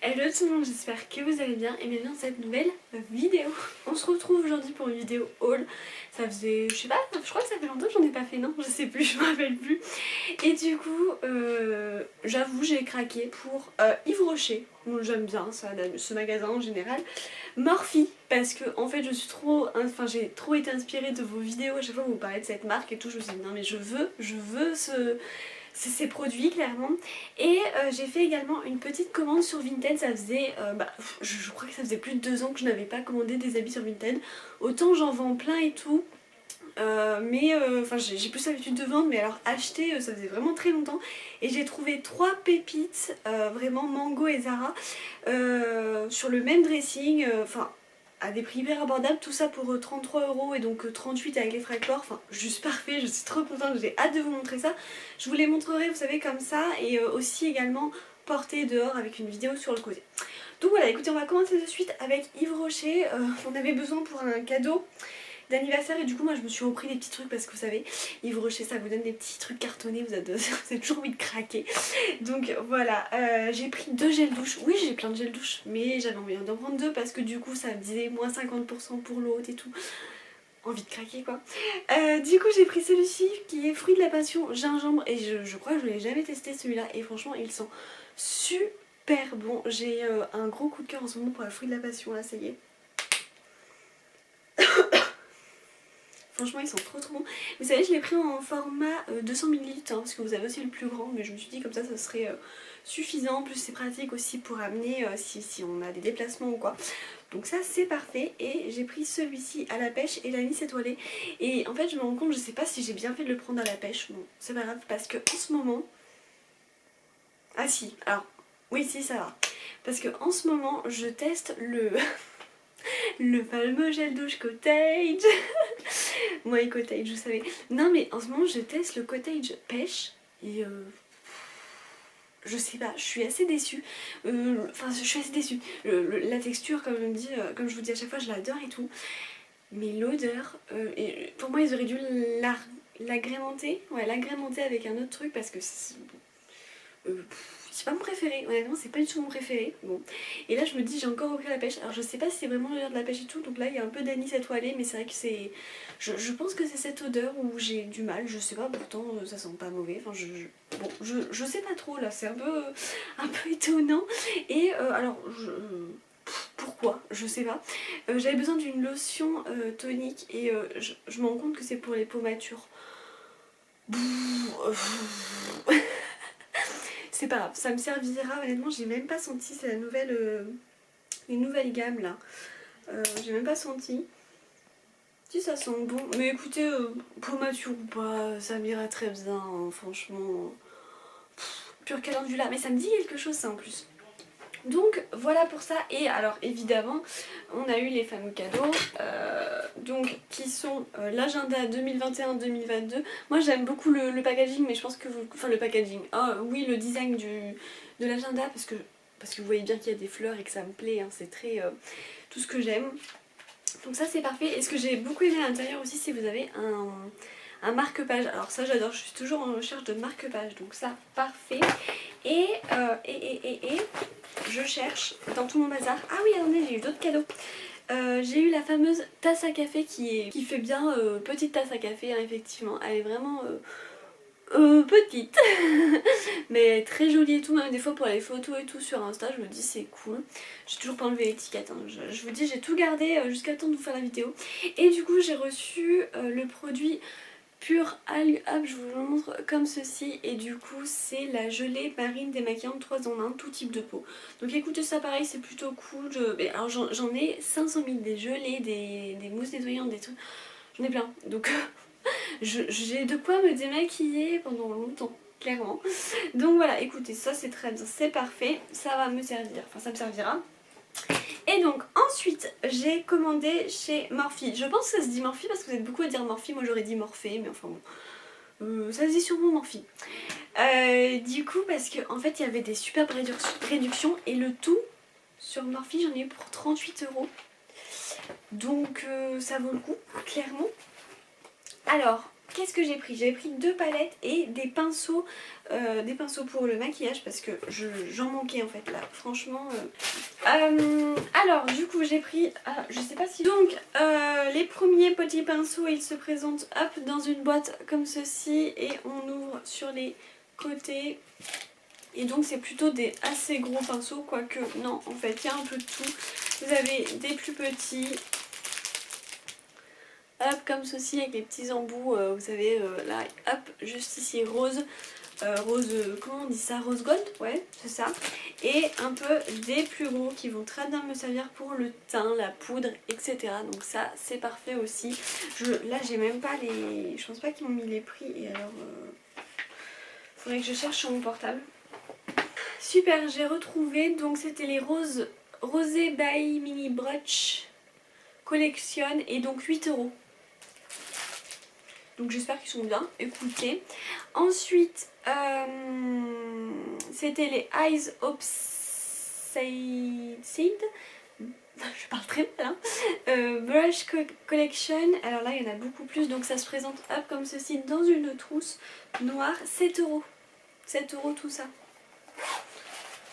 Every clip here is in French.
Hello tout le monde, j'espère que vous allez bien et bienvenue dans cette nouvelle vidéo. On se retrouve aujourd'hui pour une vidéo haul. Ça faisait, je sais pas, je crois que ça fait longtemps que j'en ai pas fait, non? Je sais plus, je me rappelle plus. Et du coup, j'avoue, j'ai craqué pour Yves Rocher. Bon, j'aime bien ça, ce magasin en général. Morphe, parce que en fait je suis trop, j'ai trop été inspirée de vos vidéos. À chaque fois que vous parlez de cette marque et tout, je me suis dit non mais je veux ces produits clairement. Et j'ai fait également une petite commande sur Vinted. Ça faisait, je crois que ça faisait plus de 2 ans que je n'avais pas commandé des habits sur Vinted. Autant j'en vends plein et tout, j'ai plus l'habitude de vendre, mais alors acheter ça faisait vraiment très longtemps. Et j'ai trouvé 3 pépites, vraiment Mango et Zara, sur le même dressing, à des prix hyper abordables, tout ça pour 33 € et donc 38 avec les frais de port, enfin juste parfait, je suis trop contente, j'ai hâte de vous montrer ça. Je vous les montrerai, vous savez, comme ça, et aussi également portée dehors avec une vidéo sur le côté. Donc voilà, écoutez, on va commencer de suite avec Yves Rocher. On avait besoin pour un cadeau d'anniversaire et du coup moi je me suis repris des petits trucs parce que vous savez, Yves Rocher ça vous donne des petits trucs cartonnés, vous avez toujours envie de craquer. Donc voilà, j'ai pris 2 gels douche. Oui, j'ai plein de gels douche, mais j'avais envie d'en prendre 2 parce que du coup ça me disait moins 50% pour l'autre et tout. Envie de craquer quoi. Du coup j'ai pris celui-ci qui est fruit de la passion gingembre et je crois que je ne l'ai jamais testé celui-là et franchement ils sont super bons. J'ai un gros coup de cœur en ce moment pour la fruit de la passion là, ça y est. Franchement ils sont trop bons. Vous savez, je l'ai pris en format 200 ml hein, parce que vous avez aussi le plus grand, mais je me suis dit comme ça serait suffisant. En plus c'est pratique aussi pour amener si on a des déplacements ou quoi. Donc ça c'est parfait. Et j'ai pris celui-ci à la pêche et l'anis étoilé. Et en fait je me rends compte, je sais pas si j'ai bien fait de le prendre à la pêche. Bon c'est pas grave parce que en ce moment... Ah si, alors oui si ça va. Parce que en ce moment je teste le fameux gel douche Cottage. Moi et Cottage, vous savez. Non mais en ce moment je teste le Cottage pêche et je sais pas, je suis assez déçue. Je suis assez déçue. La texture, comme je vous dis à chaque fois, je l'adore et tout. Mais l'odeur, pour moi ils auraient dû l'agrémenter. Ouais, l'agrémenter avec un autre truc parce que c'est pas mon préféré, honnêtement c'est pas du tout mon préféré. Bon. Et là je me dis j'ai encore repris la pêche. Alors je sais pas si c'est vraiment l'odeur de la pêche et tout, donc là il y a un peu d'anis étoilé, mais c'est vrai que c'est... Je pense que c'est cette odeur où j'ai du mal, je sais pas, pourtant ça sent pas mauvais. Enfin je sais pas trop là, c'est un peu étonnant. Et pourquoi? Je sais pas. J'avais besoin d'une lotion tonique et je me rends compte que c'est pour les peaux matures. C'est pas grave, ça me servira, honnêtement j'ai même pas senti, c'est une nouvelle gamme là. J'ai même pas senti. Si ça sent bon, mais écoutez, peau mature ou pas, ça m'ira très bien, hein, franchement. Pur calendula, mais ça me dit quelque chose ça en plus. Donc voilà pour ça. Et alors évidemment on a eu les fameux cadeaux donc qui sont l'agenda 2021-2022. Moi j'aime beaucoup le packaging, mais je pense que vous... Enfin le packaging, oui, le design de l'agenda parce que vous voyez bien qu'il y a des fleurs et que ça me plaît, hein, c'est très tout ce que j'aime. Donc ça c'est parfait. Et ce que j'ai beaucoup aimé à l'intérieur aussi, c'est que vous avez un marque-page. Alors ça j'adore, je suis toujours en recherche de marque-page, donc ça parfait. Et je cherche dans tout mon bazar. Ah oui, attendez, j'ai eu d'autres cadeaux. J'ai eu la fameuse tasse à café qui fait bien petite tasse à café, hein, effectivement. Elle est vraiment petite, mais très jolie et tout. Même des fois pour les photos et tout sur Insta, je me dis c'est cool. J'ai toujours pas enlevé l'étiquette, hein. Je vous dis, j'ai tout gardé jusqu'à le temps de vous faire la vidéo. Et du coup, j'ai reçu le produit Pure Algue, hop, je vous le montre comme ceci. Et du coup c'est la gelée marine démaquillante 3 en 1, tout type de peau. Donc écoutez, ça pareil c'est plutôt cool. Alors j'en ai 500 000, des gelées, des mousses nettoyantes, des trucs, j'en ai plein. Donc j'ai de quoi me démaquiller pendant longtemps, clairement. Donc voilà, écoutez, ça c'est très bien, c'est parfait, ça va me servir, enfin ça me servira. Et donc ensuite j'ai commandé chez Morphe. Je pense que ça se dit Morphe parce que vous êtes beaucoup à dire Morphe. Moi j'aurais dit Morphée, mais enfin bon, ça se dit sûrement Morphe. Du coup parce qu'en fait il y avait des superbes réductions et le tout sur Morphe j'en ai eu pour 38 €. Donc ça vaut le coup, clairement. Alors qu'est-ce que j'ai pris? J'ai pris 2 palettes et des pinceaux pour le maquillage parce que j'en manquais en fait là, franchement. Alors du coup j'ai pris, je sais pas si... Donc les premiers petits pinceaux, ils se présentent hop dans une boîte comme ceci et on ouvre sur les côtés. Et donc c'est plutôt des assez gros pinceaux, quoique non en fait il y a un peu de tout. Vous avez des plus petits, hop comme ceci avec les petits embouts, vous savez là, hop juste ici rose, comment on dit ça, rose gold, ouais c'est ça. Et un peu des plus gros qui vont très bien me servir pour le teint, la poudre, etc. Donc ça c'est parfait aussi. Là j'ai même pas les, je pense pas qu'ils m'ont mis les prix et alors faudrait que je cherche sur mon portable. Super, j'ai retrouvé, donc c'était les Rosé by Mini Brush Collection et donc 8 €. Donc j'espère qu'ils sont bien, écoutez. Ensuite, c'était les Eyes Obside. Je parle très mal hein. Brush Collection. Alors là il y en a beaucoup plus, donc ça se présente hop comme ceci dans une trousse noire. 7 €. 7 € tout ça.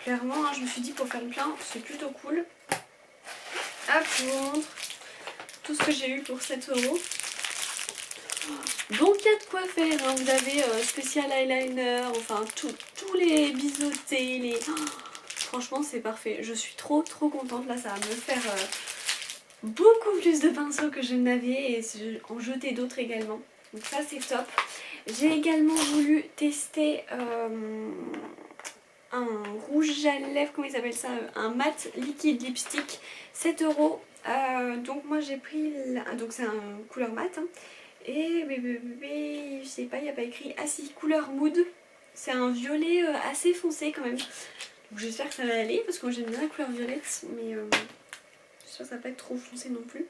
Clairement, hein, je me suis dit pour faire le plein, c'est plutôt cool. Hop, je vous montre tout ce que j'ai eu pour 7 €. Donc il y a de quoi faire, hein. Vous avez spécial eyeliner, enfin tous les biseautés, les... franchement c'est parfait. Je suis trop contente, là ça va me faire beaucoup plus de pinceaux que je n'avais et en jeter d'autres également. Donc ça c'est top. J'ai également voulu tester... un rouge à lèvres, comment il s'appelle ça, un mat liquide lipstick, 7 €. Donc moi j'ai pris, donc c'est un couleur mat, hein. Et je sais pas, il n'y a pas écrit, ah si, couleur mood, c'est un violet assez foncé quand même. Donc j'espère que ça va aller, parce que moi j'aime bien la couleur violette, mais j'espère que ça va pas être trop foncé non plus.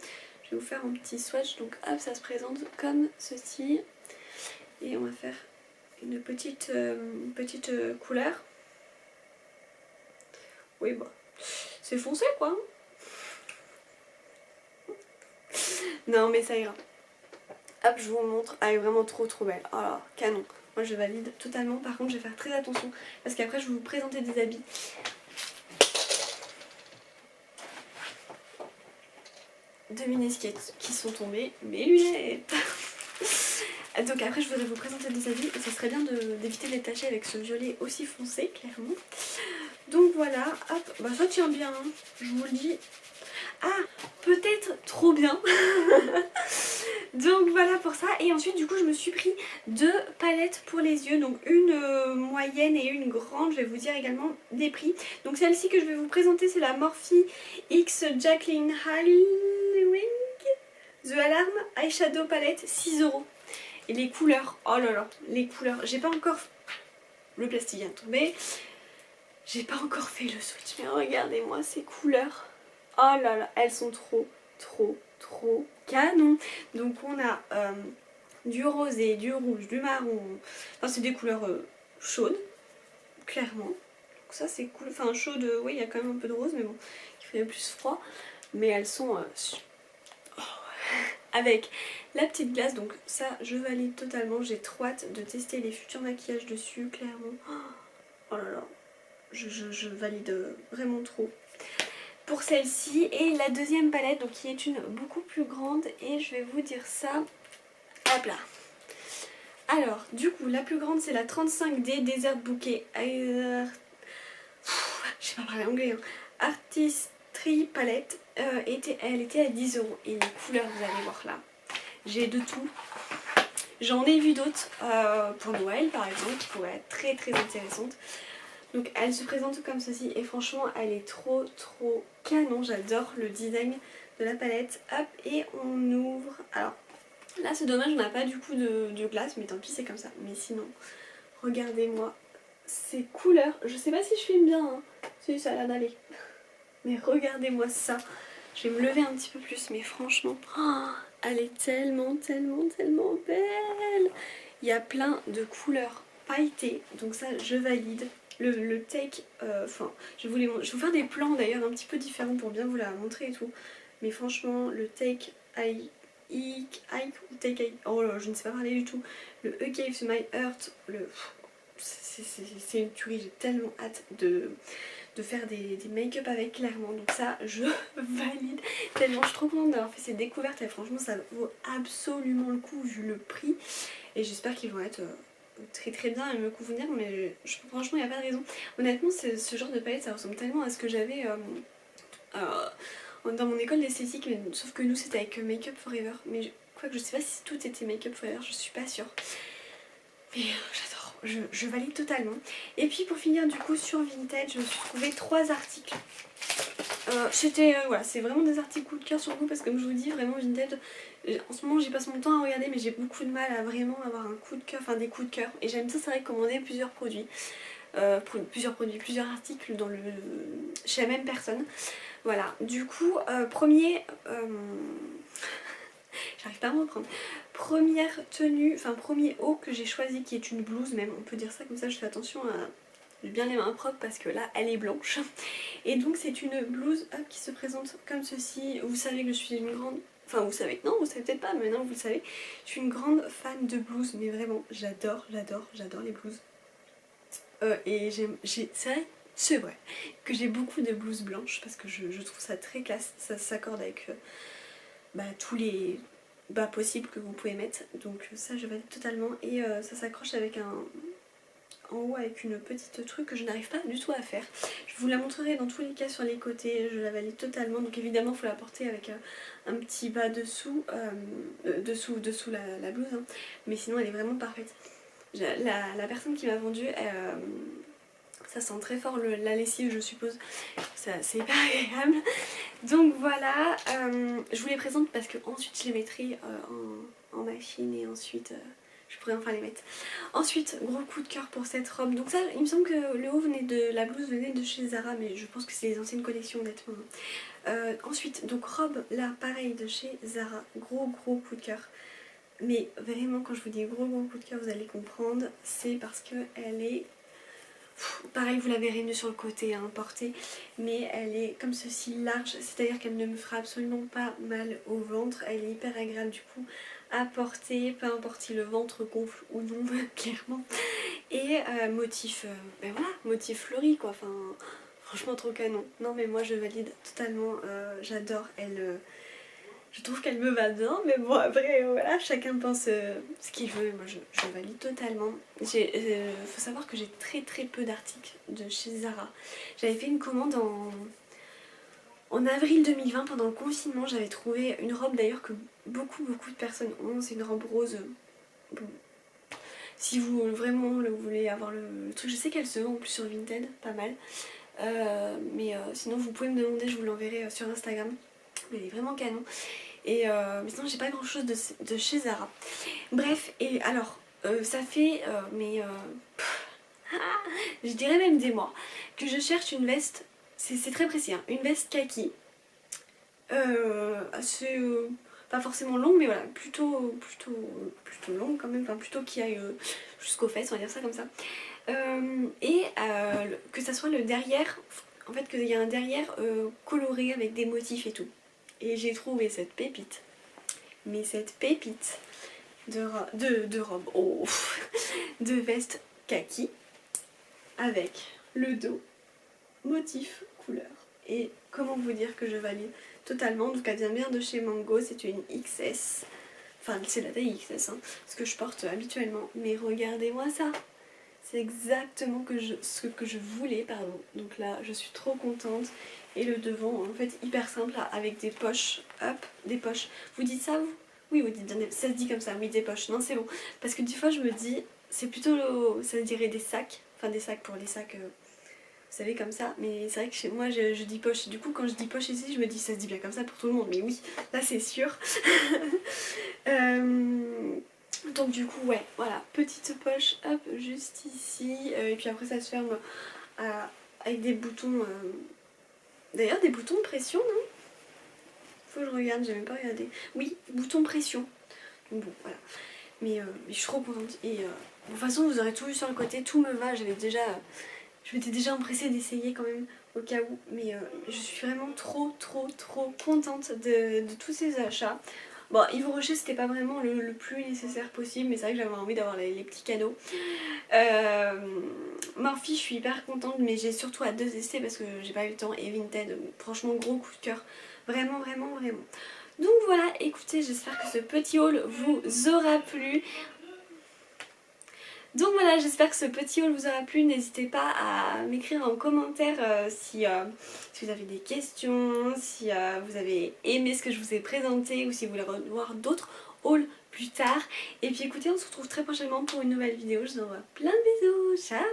Je vais vous faire un petit swatch, donc hop, ça se présente comme ceci. Et on va faire une petite couleur. Oui, bah, c'est foncé quoi. Non, mais ça ira. Hop, je vous montre. Elle est vraiment trop belle. Oh là, canon. Moi, je valide totalement. Par contre, je vais faire très attention parce qu'après, je vais vous présenter des habits. Devinez ce qui sont tombés. Mes lunettes. Donc après, je voudrais vous présenter des habits et ça serait bien d'éviter de les tacher avec ce violet aussi foncé, clairement. Donc voilà, hop, bah ça tient bien, hein, je vous le dis. Ah, peut-être trop bien. Donc voilà pour ça. Et ensuite du coup je me suis pris 2 palettes pour les yeux. Donc une moyenne et une grande. Je vais vous dire également des prix. Donc celle-ci que je vais vous présenter, c'est la Morphe X Jacqueline Halloween The Alarm Eyeshadow Palette, 6 €. Et les couleurs, oh là là, les couleurs. J'ai pas encore... Le plastique vient de tomber. J'ai pas encore fait le switch, mais regardez-moi ces couleurs. Oh là là, elles sont trop canon. Donc on a du rosé, du rouge, du marron. Enfin c'est des couleurs chaudes, clairement. Donc ça c'est cool. Enfin chaude, oui il y a quand même un peu de rose, mais bon, il fait plus froid. Mais elles sont avec la petite glace, donc ça je valide totalement. J'ai trop hâte de tester les futurs maquillages dessus, clairement. Oh là là. Je valide vraiment trop pour celle-ci. Et la deuxième palette, donc qui est une beaucoup plus grande, et je vais vous dire ça, hop là. Alors du coup la plus grande c'est la 35D Desert Bouquet, je sais pas parler anglais, hein. Artistry Palette, elle était à 10 €. Et les couleurs, vous allez voir là, j'ai de tout. J'en ai vu d'autres pour Noël par exemple qui pourraient être très intéressantes. Donc elle se présente comme ceci et franchement elle est trop canon, j'adore le design de la palette. Hop, et on ouvre. Alors là c'est dommage, on n'a pas du coup de glace, mais tant pis c'est comme ça. Mais sinon, regardez-moi ces couleurs, je sais pas si je filme bien, hein. Si ça a l'air d'aller. Mais regardez-moi ça, je vais me lever un petit peu plus, mais franchement, oh, elle est tellement belle. Il y a plein de couleurs pailletées, donc ça je valide. Le take, enfin je vais vous faire des plans d'ailleurs un petit peu différents pour bien vous la montrer et tout. Mais franchement le take eye Ike ou Take Ike, oh là, je ne sais pas parler du tout. Le A Cave to My Heart, c'est une tuerie, j'ai tellement hâte de faire des make-up avec clairement, donc ça je valide tellement. Je suis trop contente d'avoir fait cette découverte et franchement ça vaut absolument le coup vu le prix, et j'espère qu'ils vont être très très bien et me convenir, mais franchement il n'y a pas de raison. Honnêtement ce genre de palette ça ressemble tellement à ce que j'avais dans mon école d'esthétique, sauf que nous c'était avec Make Up Forever, mais quoique je sais pas si tout était Make Up Forever, je suis pas sûre. Mais j'adore, je valide totalement. Et puis pour finir du coup sur Vinted, je me suis trouvé 3 articles. Voilà, c'est vraiment des articles coup de cœur sur vous parce que comme je vous dis, vraiment Vinted, en ce moment j'y passe mon temps à regarder mais j'ai beaucoup de mal à vraiment avoir un coup de cœur, enfin des coups de cœur. Et j'aime ça, c'est vrai, commander plusieurs produits. Plusieurs articles chez la même personne. Voilà, du coup, j'arrive pas à me reprendre. Première tenue, enfin premier haut que j'ai choisi, qui est une blouse même, on peut dire ça comme ça, je fais attention à bien les mains propres parce que là elle est blanche. Et donc c'est une blouse qui se présente comme ceci. Vous savez que je suis une grande... Enfin vous savez, non vous savez peut-être pas, mais maintenant vous le savez. Je suis une grande fan de blouses, mais vraiment j'adore les blouses. Et c'est vrai que j'ai beaucoup de blouses blanches parce que je trouve ça très classe, ça s'accorde avec tous les bas possibles que vous pouvez mettre, donc ça je valide totalement. Et ça s'accroche avec en haut avec une petite truc que je n'arrive pas du tout à faire. Je vous la montrerai dans tous les cas sur les côtés, je la valide totalement. Donc évidemment il faut la porter avec un petit bas dessous, dessous la blouse, hein. Mais sinon elle est vraiment parfaite. La personne qui m'a vendu, ça sent très fort la lessive je suppose, c'est hyper agréable. Donc voilà, je vous les présente parce que ensuite je les mettrai en machine et ensuite je pourrais enfin les mettre. Ensuite, gros coup de cœur pour cette robe. Donc ça, il me semble que le haut la blouse venait de chez Zara, mais je pense que c'est les anciennes collections honnêtement. Ensuite, donc robe là, pareil de chez Zara, gros coup de cœur. Mais vraiment quand je vous dis gros coup de cœur, vous allez comprendre, c'est parce que elle est... Pareil, vous la verrez mieux sur le côté, hein, portée, mais elle est comme ceci, large, c'est-à-dire qu'elle ne me fera absolument pas mal au ventre. Elle est hyper agréable du coup à porter, peu importe si le ventre gonfle ou non, clairement. Et motif, voilà, motif fleuri quoi, enfin franchement trop canon. Non mais moi je valide totalement, j'adore, je trouve qu'elle me va bien, mais bon après voilà, chacun pense ce qu'il veut, moi je valide totalement. Faut savoir que j'ai très peu d'articles de chez Zara. J'avais fait une commande en avril 2020 pendant le confinement, j'avais trouvé une robe d'ailleurs que beaucoup de personnes ont, c'est une robe rose. Bon. Si vous voulez avoir le truc, je sais qu'elle se vend en plus sur Vinted, pas mal. Sinon vous pouvez me demander, je vous l'enverrai sur Instagram. Mais elle est vraiment canon. Et mais sinon j'ai pas grand chose de chez Zara. Bref, et alors ça fait je dirais même des mois que je cherche une veste, c'est très précis, hein, une veste kaki assez pas forcément longue mais voilà, plutôt longue quand même, enfin plutôt qui aille jusqu'aux fesses, on va dire ça comme ça. Que ça soit le derrière, en fait qu'il y a un derrière coloré avec des motifs et tout. Et j'ai trouvé cette pépite, mais cette pépite de robe, oh, de veste kaki avec le dos, motif, couleur. Et comment vous dire que je valide totalement. Donc elle vient bien de chez Mango, c'est une XS, enfin c'est la taille XS, hein, ce que je porte habituellement. Mais regardez-moi ça, c'est exactement ce que je voulais, pardon. Donc là je suis trop contente. Et le devant en fait hyper simple avec des poches, hop, des poches. Vous dites ça vous? Oui, vous dites bien, ça se dit comme ça, oui, des poches. Non, c'est bon. Parce que des fois je me dis, c'est plutôt, ça dirait des sacs, enfin des sacs pour les sacs, vous savez, comme ça. Mais c'est vrai que chez moi je dis poche. Du coup quand je dis poche ici, je me dis ça se dit bien comme ça pour tout le monde. Mais oui, là c'est sûr. Donc du coup ouais, voilà, petite poche, hop, juste ici. Et puis après ça se ferme avec des boutons... D'ailleurs des boutons de pression, non? Faut que je regarde, j'ai même pas regardé. Oui, boutons de pression. Donc bon, voilà. Mais je suis trop contente. Et de toute façon, vous aurez tout vu sur le côté, tout me va. Je m'étais déjà empressée d'essayer quand même, au cas où. Mais je suis vraiment trop contente de tous ces achats. Bon, Yves Rocher c'était pas vraiment le plus nécessaire possible, mais c'est vrai que j'avais envie d'avoir les petits cadeaux. Morphe je suis hyper contente, mais j'ai surtout hâte de tester parce que j'ai pas eu le temps. Et Vinted, franchement gros coup de cœur, vraiment vraiment vraiment. Donc voilà, écoutez, j'espère que ce petit haul vous aura plu. Donc voilà, j'espère que ce petit haul vous aura plu. N'hésitez pas à m'écrire en commentaire si vous avez des questions, si vous avez aimé ce que je vous ai présenté ou si vous voulez revoir d'autres hauls plus tard. Et puis écoutez, on se retrouve très prochainement pour une nouvelle vidéo. Je vous envoie plein de bisous. Ciao!